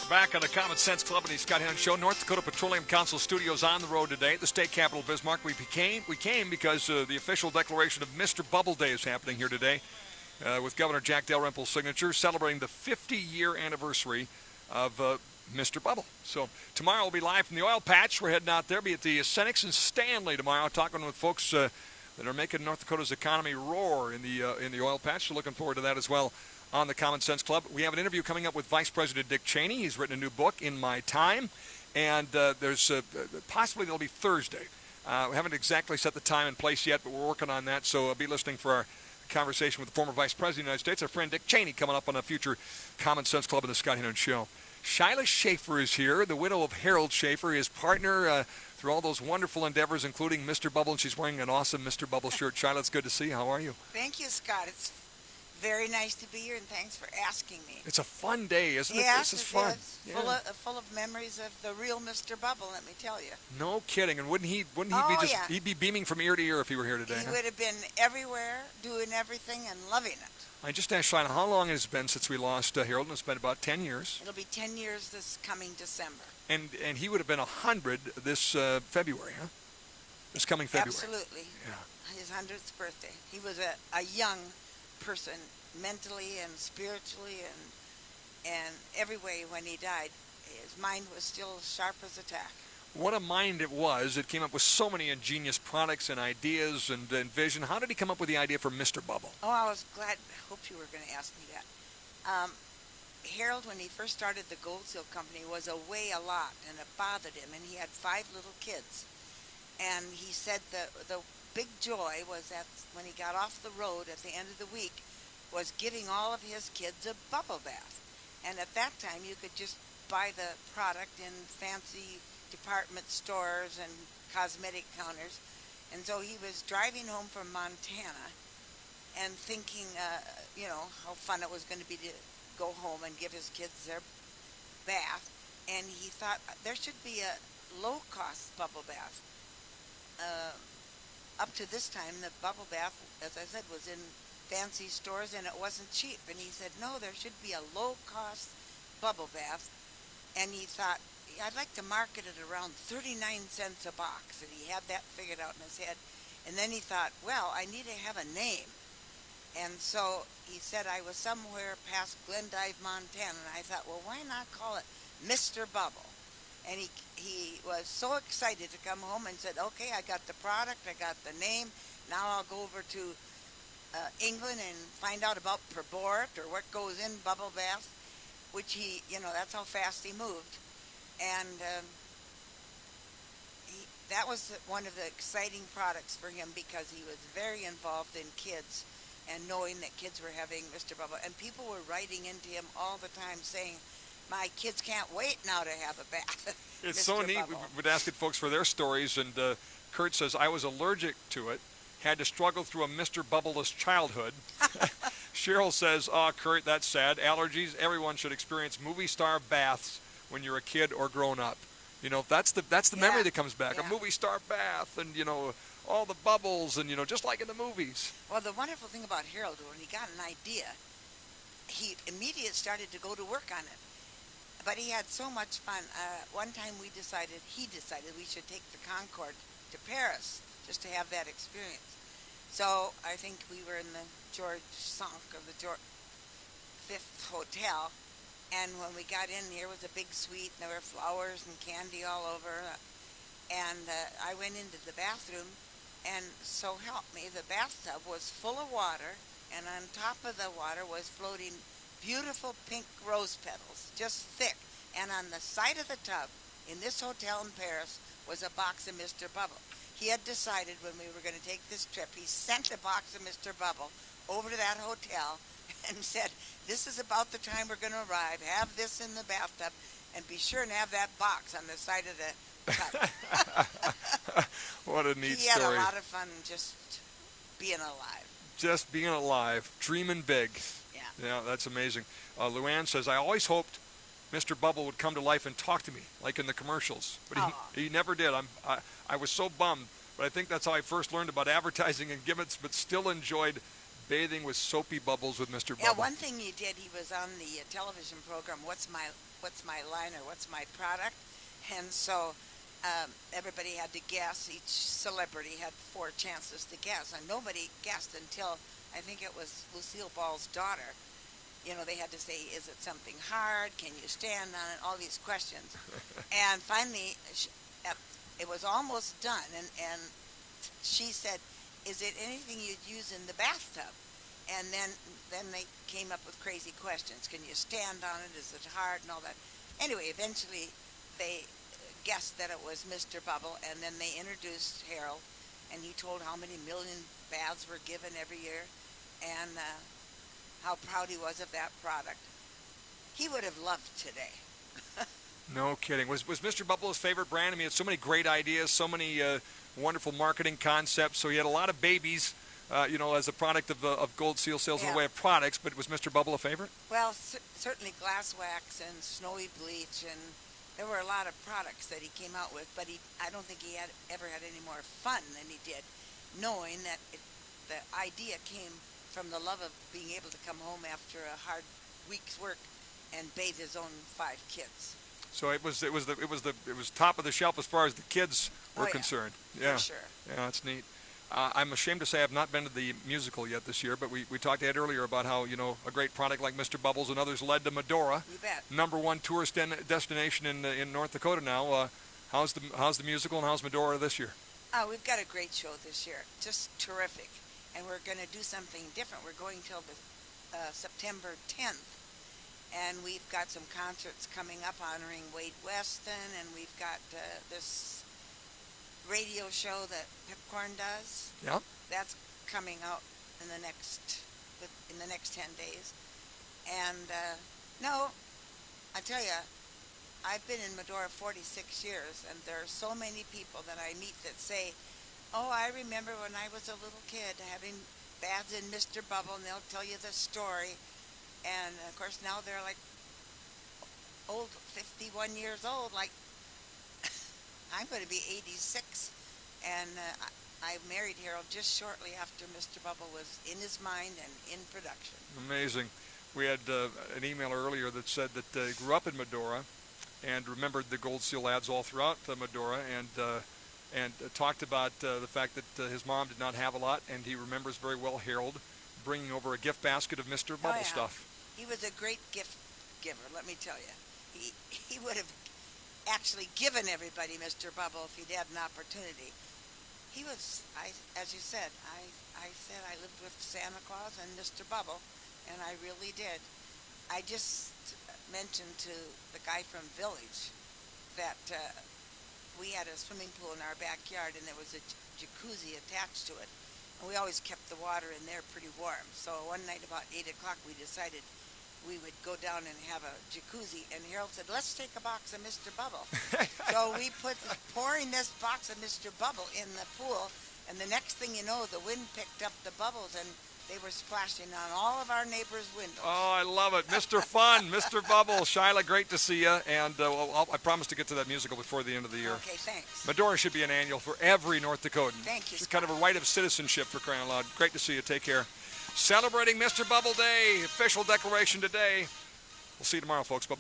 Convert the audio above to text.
Back on the Common Sense Club and the Scott Hennon Show. North Dakota Petroleum Council Studios on the road today at the state capital, Bismarck. We came because the official declaration of Mr. Bubble Day is happening here today with Governor Jack Dalrymple's signature, celebrating the 50-year anniversary of Mr. Bubble. So tomorrow we'll be live from the oil patch. We're heading out there. Be at the Senex and Stanley tomorrow, talking with folks that are making North Dakota's economy roar in the oil patch. So looking forward to that as well on the Common Sense Club. We have an interview coming up with Vice President Dick Cheney. He's written a new book, In My Time, and there's possibly there'll be Thursday. We haven't exactly set the time and place yet, but we're working on that. So be listening for our conversation with the former Vice President of the United States, our friend Dick Cheney, coming up on a future Common Sense Club in the Scott Hennon Show. Shyla Schafer is here, the widow of Harold Schafer, his partner through all those wonderful endeavors, including Mr. Bubble, and she's wearing an awesome Mr. Bubble shirt. Shyla, it's good to see you. How are you? Thank you, Scott. It's very nice to be here, and thanks for asking me. It's a fun day, isn't it? Yes, this is fun. Yeah. Full of memories of the real Mr. Bubble, let me tell you. No kidding. And wouldn't he he'd be beaming from ear to ear if he were here today? He would have been everywhere, doing everything, and loving it. I just asked Shyla, how long has it been since we lost Harold? And it's been about 10 years. It'll be 10 years this coming December. And he would have been 100 this February, huh? This coming February. Absolutely. Yeah. His 100th birthday. He was a young person, mentally and spiritually and every way. When he died, his mind was still sharp as a tack. What a mind it was. It came up with so many ingenious products and ideas and vision. How did he come up with the idea for Mr. Bubble? Oh, I was glad. Hoped you were going to ask me that. Harold, when he first started the Gold Seal Company, was away a lot, and it bothered him, and he had 5 little kids. And he said the big joy was that when he got off the road at the end of the week was giving all of his kids a bubble bath. And at that time, you could just buy the product in fancy department stores and cosmetic counters. And so he was driving home from Montana and thinking, how fun it was going to be to go home and give his kids their bath. And he thought there should be a low-cost bubble bath. Up to this time, the bubble bath, as I said, was in fancy stores and it wasn't cheap. And he said, no, there should be a low-cost bubble bath. And he thought, I'd like to market it around 39 cents a box. And he had that figured out in his head. And then he thought, well, I need to have a name. And so he said, I was somewhere past Glendive, Montana. And I thought, well, why not call it Mr. Bubble? And he was so excited to come home and said, okay, I got the product, I got the name. Now I'll go over to England and find out about Perbort or what goes in bubble bath, which that's how fast he moved. And that was one of the exciting products for him because he was very involved in kids and knowing that kids were having Mr. Bubble. And people were writing into him all the time saying, my kids can't wait now to have a bath. It's so neat. We've been asking folks for their stories, and Kurt says, I was allergic to it, had to struggle through a Mr. Bubble-less childhood. Cheryl says, Kurt, that's sad. Allergies, everyone should experience movie star baths when you're a kid or grown up. That's the memory that comes back, a movie star bath and, all the bubbles and, just like in the movies. Well, the wonderful thing about Harold, when he got an idea, he immediately started to go to work on it. But he had so much fun. One time he decided we should take the Concorde to Paris just to have that experience. So I think we were in the George Cinq of the Fifth Hotel, and when we got in, here was a big suite, and there were flowers and candy all over. And I went into the bathroom, and so help me, the bathtub was full of water, and on top of the water was floating beautiful pink rose petals, just thick. And on the side of the tub, in this hotel in Paris, was a box of Mr. Bubble. He had decided when we were going to take this trip, he sent a box of Mr. Bubble over to that hotel and said, this is about the time we're going to arrive. Have this in the bathtub and be sure and have that box on the side of the tub. What a neat story. He had a lot of fun just being alive. Just being alive, dreaming big. Yeah, that's amazing. Luann says, I always hoped Mr. Bubble would come to life and talk to me, like in the commercials. But he never did. I was so bummed. But I think that's how I first learned about advertising and gimmicks, but still enjoyed bathing with soapy bubbles with Mr. Bubble. Yeah, one thing he did, he was on the television program, What's My what's my line or what's my product, and so everybody had to guess. Each celebrity had 4 chances to guess, and nobody guessed until I think it was Lucille Ball's daughter. You know, they had to say, is it something hard? Can you stand on it? All these questions. And finally, it was almost done, and she said, is it anything you'd use in the bathtub? And then they came up with crazy questions. Can you stand on it? Is it hard? And all that. Anyway, eventually they guessed that it was Mr. Bubble, and then they introduced Harold, and he told how many million baths were given every year, and how proud he was of that product. He would have loved today. No kidding. Was Mr. Bubble his favorite brand? I mean, he had so many great ideas, so many wonderful marketing concepts. So he had a lot of babies, as a product of Gold Seal sales in the way of products. But was Mr. Bubble a favorite? Well, certainly glass wax and snowy bleach, and there were a lot of products that he came out with. But I don't think he ever had any more fun than he did, knowing that the idea came from the love of being able to come home after a hard week's work and bathe his own 5 kids. So it was top of the shelf as far as the kids were concerned. Yeah, for sure. Yeah, that's neat. I'm ashamed to say I've not been to the musical yet this year, but we talked to Ed earlier about how a great product like Mr. Bubbles and others led to Medora. You bet. #1 tourist destination in North Dakota now. How's the musical and how's Medora this year? We've got a great show this year, just terrific, and we're going to do something different. We're going till September 10th. And we've got some concerts coming up honoring Wade Weston, and we've got this radio show that Pipcorn does. Yep. That's coming out in the next 10 days. And no, I tell you, I've been in Medora 46 years, and there are so many people that I meet that say, "Oh, I remember when I was a little kid having baths in Mr. Bubble," and they'll tell you the story. And, of course, now they're like old, 51 years old. Like, I'm going to be 86. And I married Harold just shortly after Mr. Bubble was in his mind and in production. Amazing. We had an email earlier that said that he grew up in Medora and remembered the Gold Seal ads all throughout Medora and talked about the fact that his mom did not have a lot, and he remembers very well Harold bringing over a gift basket of Mr. Bubble stuff. He was a great gift giver, let me tell you. He would have actually given everybody Mr. Bubble if he'd had an opportunity. He was, as you said, I said I lived with Santa Claus and Mr. Bubble, and I really did. I just mentioned to the guy from Village that we had a swimming pool in our backyard, and there was a jacuzzi attached to it. And we always kept the water in there pretty warm. So one night about 8 o'clock, we decided we would go down and have a jacuzzi. And Harold said, "Let's take a box of Mr. Bubble." So we pouring this box of Mr. Bubble in the pool. And the next thing you know, the wind picked up the bubbles, and they were splashing on all of our neighbors' windows. Oh, I love it. Mr. Fun, Mr. Bubble. Shyla, great to see you. And I promise to get to that musical before the end of the year. Okay, thanks. Medora should be an annual for every North Dakotan. Thank you, It's kind of a right of citizenship for crying out loud. Great to see you. Take care. Celebrating Mr. Bubble Day. Official declaration today. We'll see you tomorrow, folks. Bye.